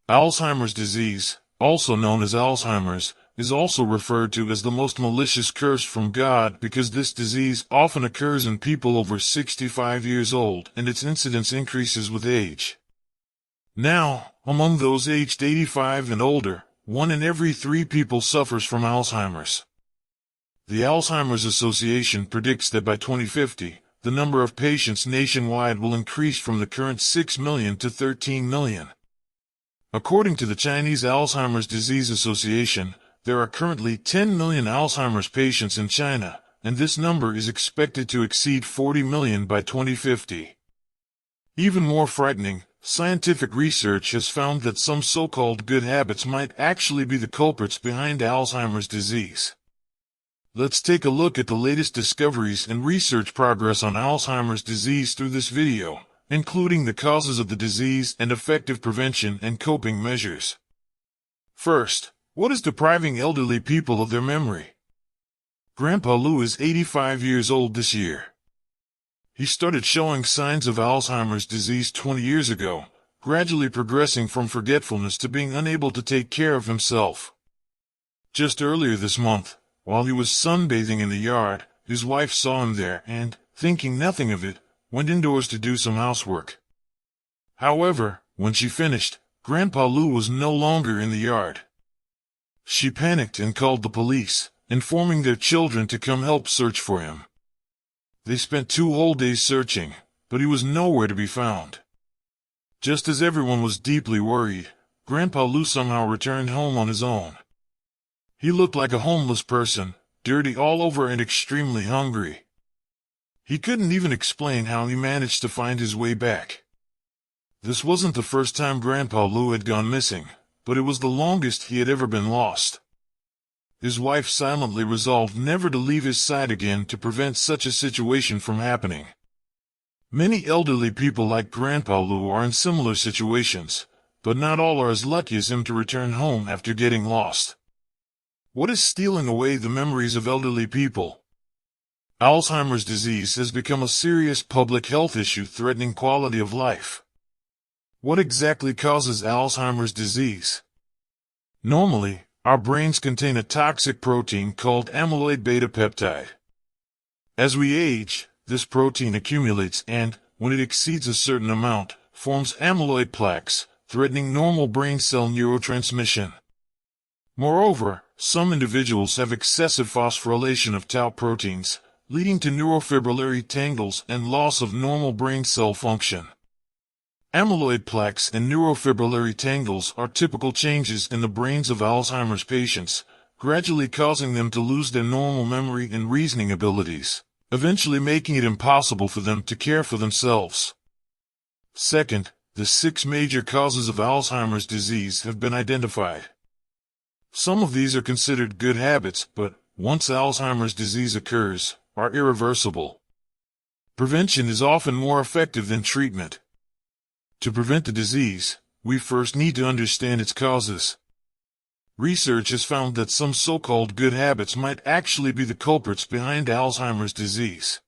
Alzheimer's disease, also known as Alzheimer's, is also referred to as the most malicious curse from God because this disease often occurs in people over 65 years old and its incidence increases with age. Now, among those aged 85 and older, 1 in every 3 people suffers from Alzheimer's. The Alzheimer's Association predicts that by 2050, the number of patients nationwide will increase from the current 6 million to 13 million. According to the Chinese Alzheimer's Disease Association, there are currently 10 million Alzheimer's patients in China, and this number is expected to exceed 40 million by 2050. Even more frightening, scientific research has found that some so-called good habits might actually be the culprits behind Alzheimer's disease. Let's take a look at the latest discoveries and research progress on Alzheimer's disease through this video, including the causes of the disease and effective prevention and coping measures. First, what is depriving elderly people of their memory? Grandpa Lou is 85 years old this year. He started showing signs of Alzheimer's disease 20 years ago, gradually progressing from forgetfulness to being unable to take care of himself. Just earlier this month, while he was sunbathing in the yard, his wife saw him there and, thinking nothing of it, went indoors to do some housework. However, when she finished, Grandpa Lou was no longer in the yard. She panicked and called the police, informing their children to come help search for him. They spent 2 whole days searching, but he was nowhere to be found. Just as everyone was deeply worried, Grandpa Lou somehow returned home on his own. He looked like a homeless person, dirty all over and extremely hungry. He couldn't even explain how he managed to find his way back. This wasn't the first time Grandpa Lou had gone missing, but it was the longest he had ever been lost. His wife silently resolved never to leave his side again to prevent such a situation from happening. Many elderly people like Grandpa Lou are in similar situations, but not all are as lucky as him to return home after getting lost. What is stealing away the memories of elderly people? Alzheimer's disease has become a serious public health issue threatening quality of life. What exactly causes Alzheimer's disease? Normally, our brains contain a toxic protein called amyloid beta peptide. As we age, this protein accumulates and, when it exceeds a certain amount, forms amyloid plaques, threatening normal brain cell neurotransmission. Moreover, some individuals have excessive phosphorylation of tau proteins, leading to neurofibrillary tangles and loss of normal brain cell function. Amyloid plaques and neurofibrillary tangles are typical changes in the brains of Alzheimer's patients, gradually causing them to lose their normal memory and reasoning abilities, eventually making it impossible for them to care for themselves. Second, the 6 major causes of Alzheimer's disease have been identified. Some of these are considered good habits, but, once Alzheimer's disease occurs, are irreversible. Prevention is often more effective than treatment. To prevent the disease, we first need to understand its causes. Research has found that some so-called good habits might actually be the culprits behind Alzheimer's disease.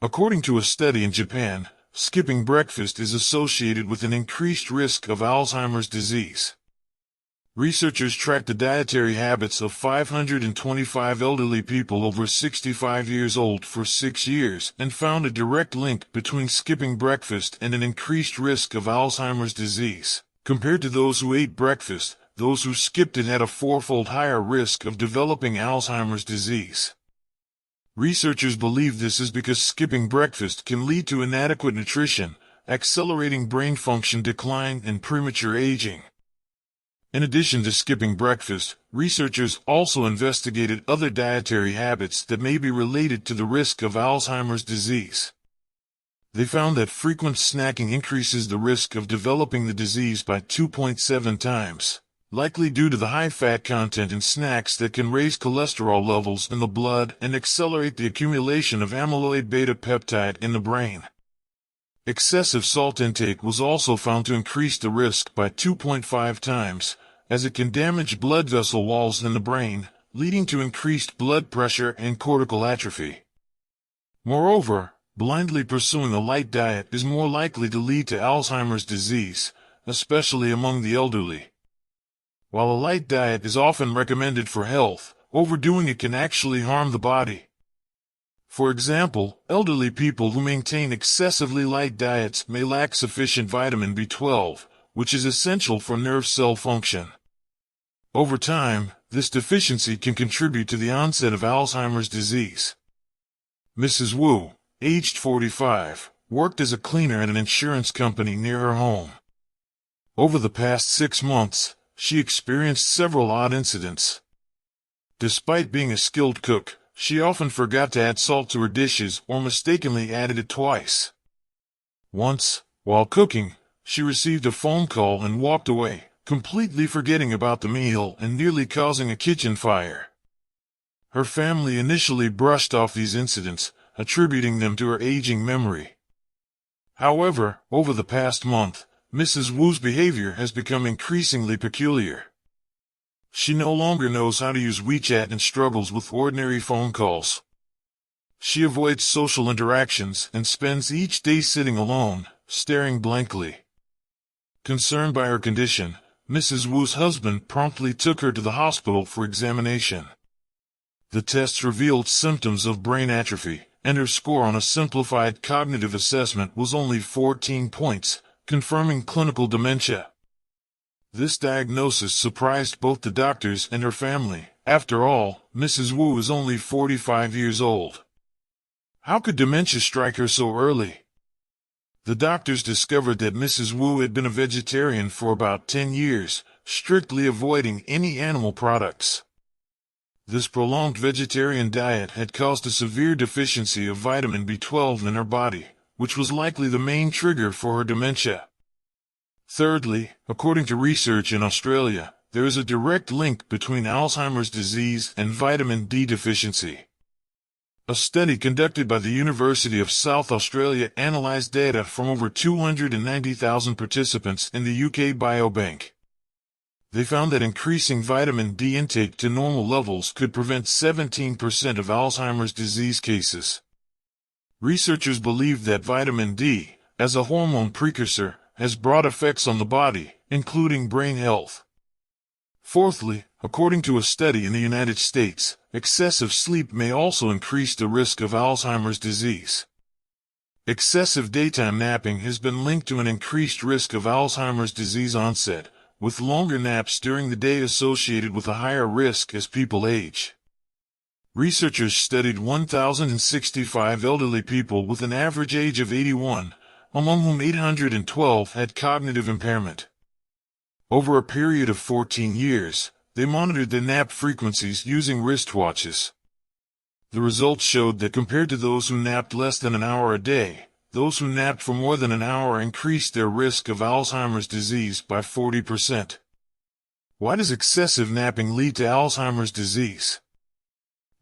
According to a study in Japan, skipping breakfast is associated with an increased risk of Alzheimer's disease. Researchers tracked the dietary habits of 525 elderly people over 65 years old for 6 years and found a direct link between skipping breakfast and an increased risk of Alzheimer's disease. Compared to those who ate breakfast, those who skipped it had a 4-fold higher risk of developing Alzheimer's disease. Researchers believe this is because skipping breakfast can lead to inadequate nutrition, accelerating brain function decline and premature aging. In addition to skipping breakfast, researchers also investigated other dietary habits that may be related to the risk of Alzheimer's disease. They found that frequent snacking increases the risk of developing the disease by 2.7 times, likely due to the high fat content in snacks that can raise cholesterol levels in the blood and accelerate the accumulation of amyloid beta peptide in the brain. Excessive salt intake was also found to increase the risk by 2.5 times, as it can damage blood vessel walls in the brain, leading to increased blood pressure and cortical atrophy. Moreover, blindly pursuing a light diet is more likely to lead to Alzheimer's disease, especially among the elderly. While a light diet is often recommended for health, overdoing it can actually harm the body. For example, elderly people who maintain excessively light diets may lack sufficient vitamin B12, which is essential for nerve cell function. Over time, this deficiency can contribute to the onset of Alzheimer's disease. Mrs. Wu, aged 45, worked as a cleaner at an insurance company near her home. Over the past 6 months, she experienced several odd incidents. Despite being a skilled cook, she often forgot to add salt to her dishes or mistakenly added it twice. Once, while cooking, she received a phone call and walked away, completely forgetting about the meal and nearly causing a kitchen fire. Her family initially brushed off these incidents, attributing them to her aging memory. However, over the past month, Mrs. Wu's behavior has become increasingly peculiar. She no longer knows how to use WeChat and struggles with ordinary phone calls. She avoids social interactions and spends each day sitting alone, staring blankly. Concerned by her condition, Mrs. Wu's husband promptly took her to the hospital for examination. The tests revealed symptoms of brain atrophy, and her score on a simplified cognitive assessment was only 14 points, confirming clinical dementia. This diagnosis surprised both the doctors and her family. After all, Mrs. Wu is only 45 years old. How could dementia strike her so early? The doctors discovered that Mrs. Wu had been a vegetarian for about 10 years, strictly avoiding any animal products. This prolonged vegetarian diet had caused a severe deficiency of vitamin B12 in her body, which was likely the main trigger for her dementia. Thirdly, according to research in Australia, there is a direct link between Alzheimer's disease and vitamin D deficiency. A study conducted by the University of South Australia analyzed data from over 290,000 participants in the UK Biobank. They found that increasing vitamin D intake to normal levels could prevent 17% of Alzheimer's disease cases. Researchers believe that vitamin D, as a hormone precursor, has broad effects on the body, including brain health. Fourthly, according to a study in the United States, excessive sleep may also increase the risk of Alzheimer's disease. Excessive daytime napping has been linked to an increased risk of Alzheimer's disease onset, with longer naps during the day associated with a higher risk as people age. Researchers studied 1,065 elderly people with an average age of 81, among whom 812 had cognitive impairment. Over a period of 14 years, they monitored their nap frequencies using wristwatches. The results showed that compared to those who napped less than an hour a day, those who napped for more than an hour increased their risk of Alzheimer's disease by 40%. Why does excessive napping lead to Alzheimer's disease?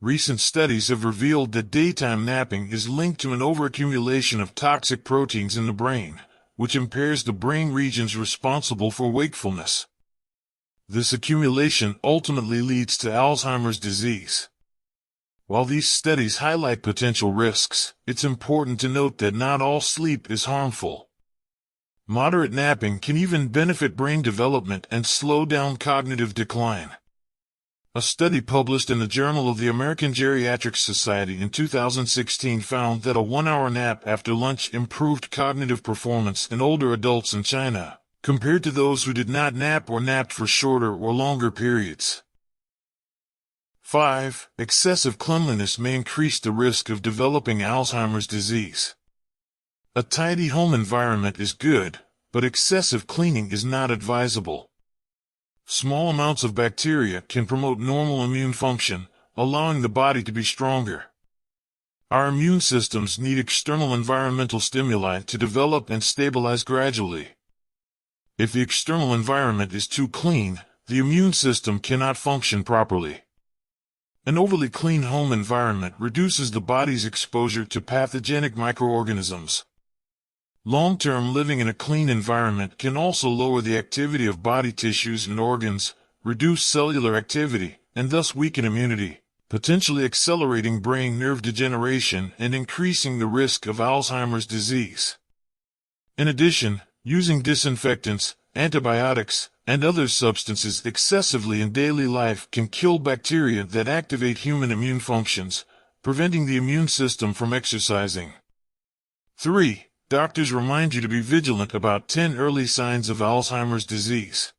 Recent studies have revealed that daytime napping is linked to an overaccumulation of toxic proteins in the brain, which impairs the brain regions responsible for wakefulness. This accumulation ultimately leads to Alzheimer's disease. While these studies highlight potential risks, it's important to note that not all sleep is harmful. Moderate napping can even benefit brain development and slow down cognitive decline. A study published in the Journal of the American Geriatric Society in 2016 found that a 1-hour nap after lunch improved cognitive performance in older adults in China, compared to those who did not nap or napped for shorter or longer periods. 5. Excessive cleanliness may increase the risk of developing Alzheimer's disease. A tidy home environment is good, but excessive cleaning is not advisable. Small amounts of bacteria can promote normal immune function, allowing the body to be stronger. Our immune systems need external environmental stimuli to develop and stabilize gradually. If the external environment is too clean, the immune system cannot function properly. An overly clean home environment reduces the body's exposure to pathogenic microorganisms. Long-term living in a clean environment can also lower the activity of body tissues and organs, reduce cellular activity, and thus weaken immunity, potentially accelerating brain nerve degeneration and increasing the risk of Alzheimer's disease. In addition, using disinfectants, antibiotics, and other substances excessively in daily life can kill bacteria that activate human immune functions, preventing the immune system from exercising. 3. Doctors remind you to be vigilant about 10 early signs of Alzheimer's disease.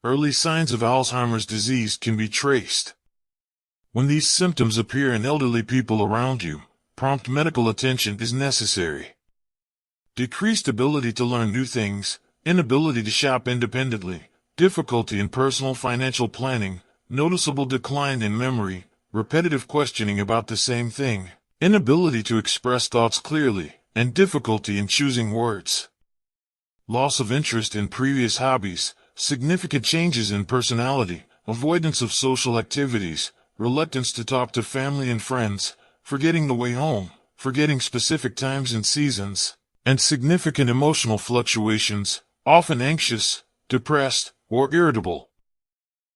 Early signs of Alzheimer's disease can be traced. When these symptoms appear in elderly people around you, prompt medical attention is necessary. Decreased ability to learn new things, inability to shop independently, difficulty in personal financial planning, noticeable decline in memory, repetitive questioning about the same thing, inability to express thoughts clearly, and difficulty in choosing words. Loss of interest in previous hobbies, significant changes in personality, avoidance of social activities, reluctance to talk to family and friends, forgetting the way home, forgetting specific times and seasons, and significant emotional fluctuations, often anxious, depressed, or irritable.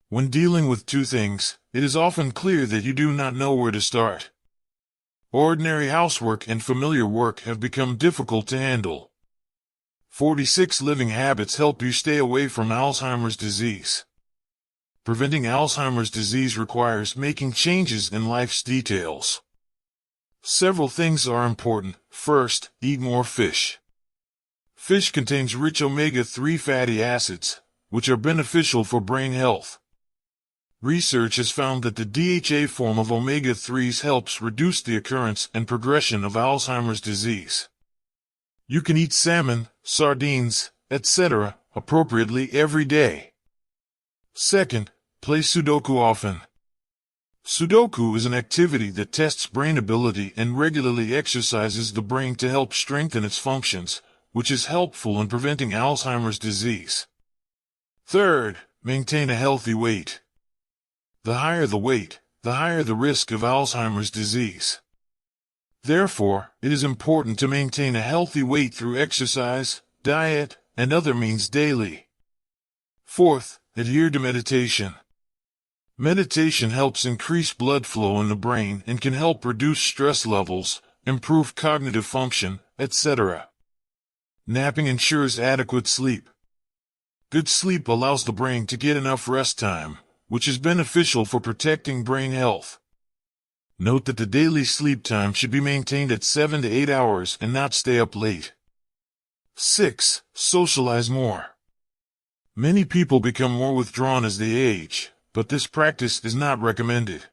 When dealing with two things, it is often clear that you do not know where to start. Ordinary housework and familiar work have become difficult to handle. 46 living habits help you stay away from Alzheimer's disease. Preventing Alzheimer's disease requires making changes in life's details. Several things are important. First, eat more fish. Fish contains rich omega-3 fatty acids, which are beneficial for brain health. Research has found that the DHA form of omega-3s helps reduce the occurrence and progression of Alzheimer's disease. You can eat salmon, sardines, etc., appropriately every day. Second, play Sudoku often. Sudoku is an activity that tests brain ability and regularly exercises the brain to help strengthen its functions, which is helpful in preventing Alzheimer's disease. Third, maintain a healthy weight. The higher the weight, the higher the risk of Alzheimer's disease. Therefore, it is important to maintain a healthy weight through exercise, diet, and other means daily. Fourth, adhere to meditation. Meditation helps increase blood flow in the brain and can help reduce stress levels, improve cognitive function, etc. Napping ensures adequate sleep. Good sleep allows the brain to get enough rest time, which is beneficial for protecting brain health. Note that the daily sleep time should be maintained at 7 to 8 hours and not stay up late. 6. Socialize more. Many people become more withdrawn as they age, but this practice is not recommended.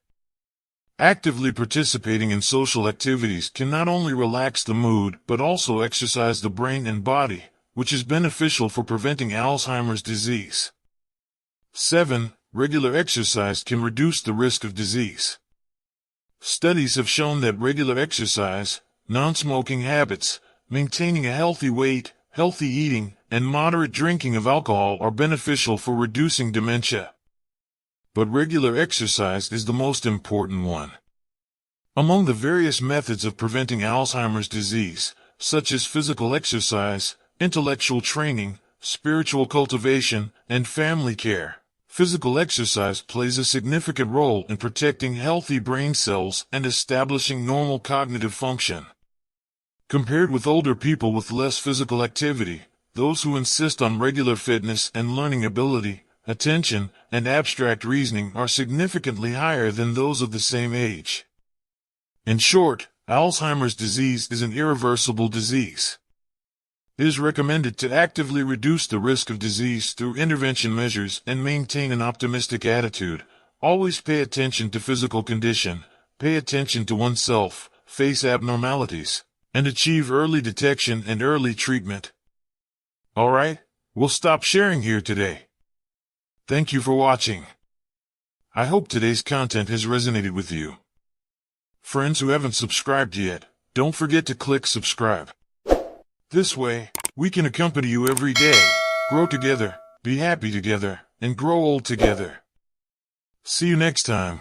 Actively participating in social activities can not only relax the mood but also exercise the brain and body, which is beneficial for preventing Alzheimer's disease. 7. Regular exercise can reduce the risk of disease. Studies have shown that regular exercise, non-smoking habits, maintaining a healthy weight, healthy eating, and moderate drinking of alcohol are beneficial for reducing dementia. But regular exercise is the most important one. Among the various methods of preventing Alzheimer's disease, such as physical exercise, intellectual training, spiritual cultivation, and family care, physical exercise plays a significant role in protecting healthy brain cells and establishing normal cognitive function. Compared with older people with less physical activity, those who insist on regular fitness and learning ability, attention, and abstract reasoning are significantly higher than those of the same age. In short, Alzheimer's disease is an irreversible disease. It is recommended to actively reduce the risk of disease through intervention measures and maintain an optimistic attitude. Always pay attention to physical condition, pay attention to oneself, face abnormalities, and achieve early detection and early treatment. Alright, we'll stop sharing here today. Thank you for watching. I hope today's content has resonated with you. Friends who haven't subscribed yet, don't forget to click subscribe. This way, we can accompany you every day, grow together, be happy together, and grow old together. See you next time.